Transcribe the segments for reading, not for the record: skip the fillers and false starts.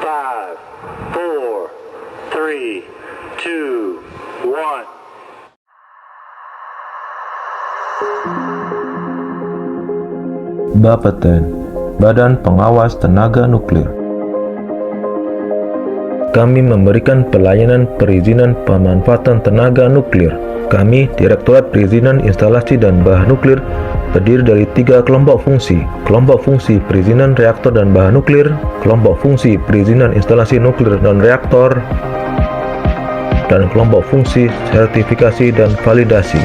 5, 4, 3, 2, 1. Bapeten, Badan Pengawas Tenaga Nuklir. Kami memberikan pelayanan perizinan pemanfaatan tenaga nuklir. Kami, Direktorat Perizinan Instalasi dan Bahan Nuklir, terdiri dari 3 kelompok fungsi. Kelompok fungsi perizinan reaktor dan bahan nuklir, kelompok fungsi perizinan instalasi nuklir non-reaktor, dan kelompok fungsi sertifikasi dan validasi.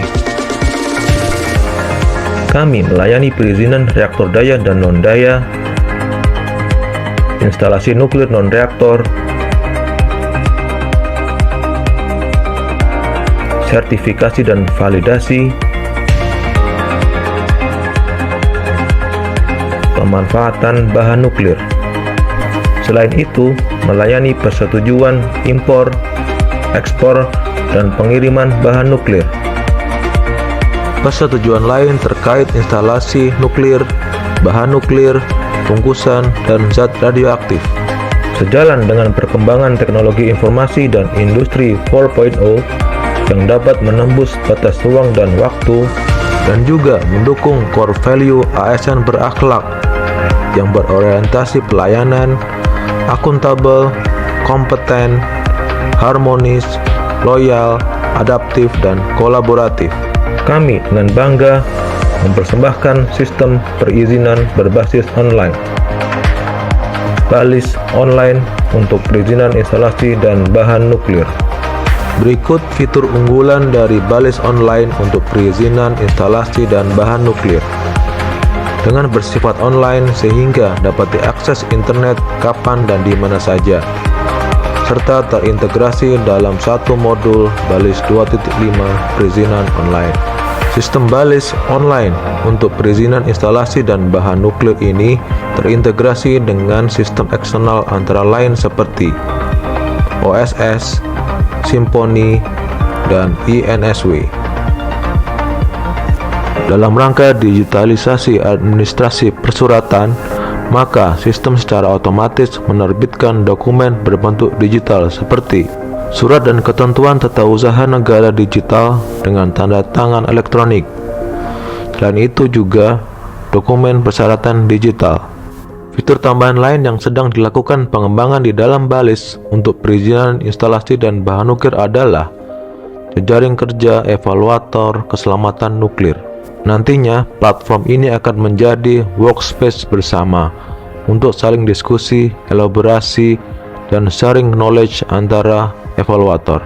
Kami melayani perizinan reaktor daya dan non-daya, instalasi nuklir non-reaktor, sertifikasi dan validasi, pemanfaatan bahan nuklir. Selain itu, melayani persetujuan impor, ekspor, dan pengiriman bahan nuklir. Persetujuan lain terkait instalasi nuklir, bahan nuklir, bungkusan, dan zat radioaktif. Sejalan dengan perkembangan teknologi informasi dan industri 4.0 yang dapat menembus batas ruang dan waktu, dan juga mendukung core value ASN berakhlak yang berorientasi pelayanan, akuntabel, kompeten, harmonis, loyal, adaptif, dan kolaboratif. Kami dengan bangga mempersembahkan sistem perizinan berbasis online. Balis online untuk perizinan instalasi dan bahan nuklir. Berikut fitur unggulan dari Balis online untuk perizinan instalasi dan bahan nuklir. Dengan bersifat online sehingga dapat diakses internet kapan dan di mana saja, serta terintegrasi dalam satu modul Balis 2.5 perizinan online. Sistem Balis online untuk perizinan instalasi dan bahan nuklir ini terintegrasi dengan sistem eksternal antara lain seperti OSS, Symphony, dan INSW. Dalam rangka digitalisasi administrasi persuratan, maka sistem secara otomatis menerbitkan dokumen berbentuk digital seperti surat dan ketentuan tata usaha negara digital dengan tanda tangan elektronik. Selain itu juga dokumen persyaratan digital. Fitur tambahan lain yang sedang dilakukan pengembangan di dalam Balis untuk perizinan instalasi dan bahan nuklir adalah jejaring kerja evaluator keselamatan nuklir. Nantinya platform ini akan menjadi workspace bersama untuk saling diskusi, elaborasi, dan sharing knowledge antara evaluator.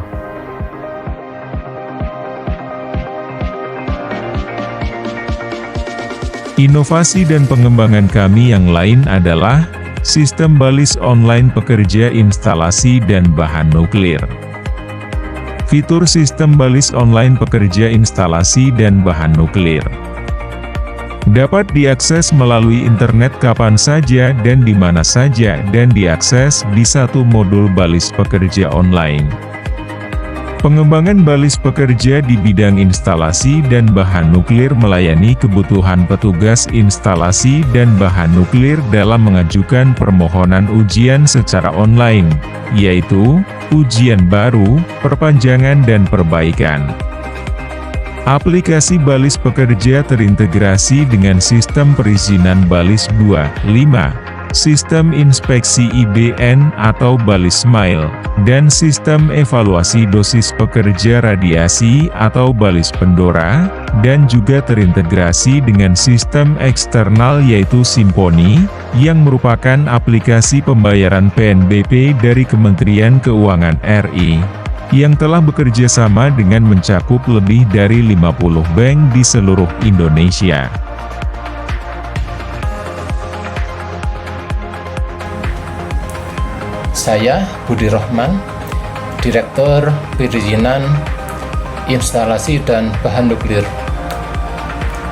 Inovasi dan pengembangan kami yang lain adalah sistem Balis online pekerja instalasi dan bahan nuklir. Fitur sistem Balis online pekerja instalasi dan bahan nuklir dapat diakses melalui internet kapan saja dan di mana saja dan diakses di satu modul Balis pekerja online. Pengembangan Balis pekerja di bidang instalasi dan bahan nuklir melayani kebutuhan petugas instalasi dan bahan nuklir dalam mengajukan permohonan ujian secara online, yaitu ujian baru, perpanjangan dan perbaikan. Aplikasi Balis pekerja terintegrasi dengan sistem perizinan Balis 2.5, sistem inspeksi IBN atau Balis Smile, dan sistem evaluasi dosis pekerja radiasi atau Balis Pendora, dan juga terintegrasi dengan sistem eksternal yaitu Symphony, yang merupakan aplikasi pembayaran PNBP dari Kementerian Keuangan RI, yang telah bekerja sama dengan mencakup lebih dari 50 bank di seluruh Indonesia. Saya Budi Rohman, Direktur Perizinan Instalasi dan Bahan Nuklir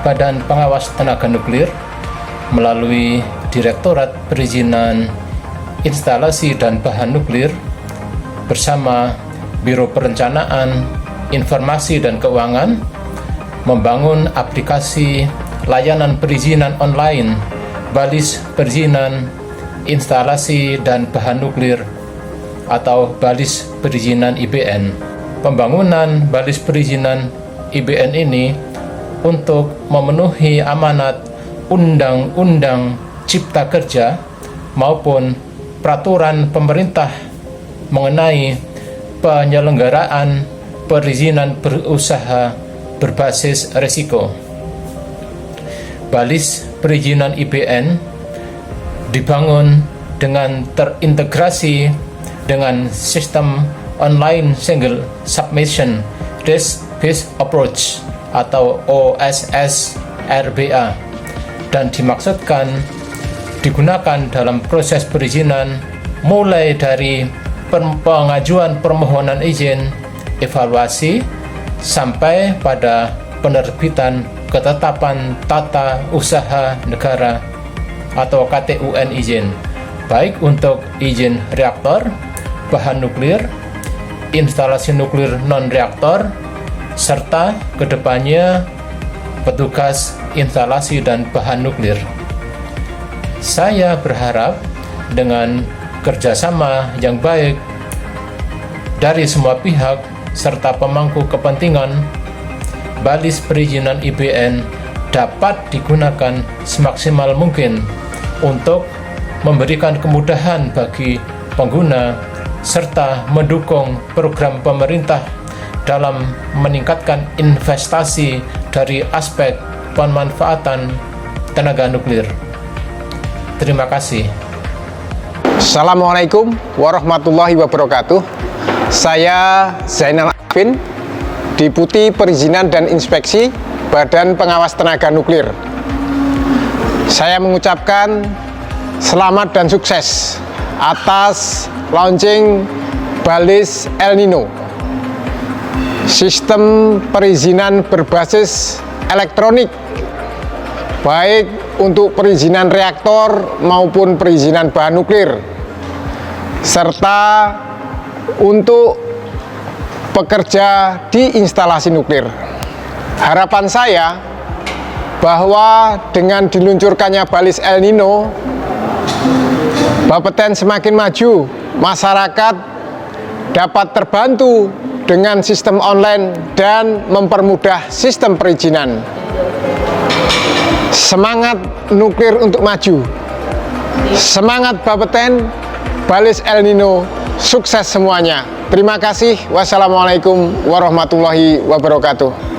Badan Pengawas Tenaga Nuklir melalui Direktorat Perizinan Instalasi dan Bahan Nuklir bersama Biro Perencanaan, Informasi dan Keuangan membangun aplikasi layanan perizinan online Balis Perizinan instalasi dan bahan nuklir atau balis perizinan IBN. Pembangunan balis perizinan IBN ini untuk memenuhi amanat Undang-Undang Cipta Kerja maupun peraturan pemerintah mengenai penyelenggaraan perizinan berusaha berbasis risiko. Balis perizinan IBN dibangun dengan terintegrasi dengan sistem online single submission risk based approach atau OSS RBA dan dimaksudkan digunakan dalam proses perizinan mulai dari pengajuan permohonan izin, evaluasi, sampai pada penerbitan ketetapan tata usaha negara atau KTUN izin, baik untuk izin reaktor, bahan nuklir, instalasi nuklir non-reaktor, serta kedepannya petugas instalasi dan bahan nuklir. Saya berharap dengan kerjasama yang baik dari semua pihak serta pemangku kepentingan, balis perizinan IBN dapat digunakan semaksimal mungkin untuk memberikan kemudahan bagi pengguna serta mendukung program pemerintah dalam meningkatkan investasi dari aspek pemanfaatan tenaga nuklir. Terima kasih. Assalamualaikum warahmatullahi wabarakatuh. Saya Zainal Arifin, Deputi Perizinan dan Inspeksi Badan Pengawas Tenaga Nuklir. Saya mengucapkan selamat dan sukses atas launching balis El Nino, sistem perizinan berbasis elektronik, baik untuk perizinan reaktor maupun perizinan bahan nuklir, serta untuk pekerja di instalasi nuklir. Harapan saya bahwa dengan diluncurkannya balis El Nino, Bapeten semakin maju, masyarakat dapat terbantu dengan sistem online dan mempermudah sistem perizinan. Semangat nuklir untuk maju, semangat Bapeten, balis El Nino, sukses semuanya. Terima kasih. Wassalamualaikum warahmatullahi wabarakatuh.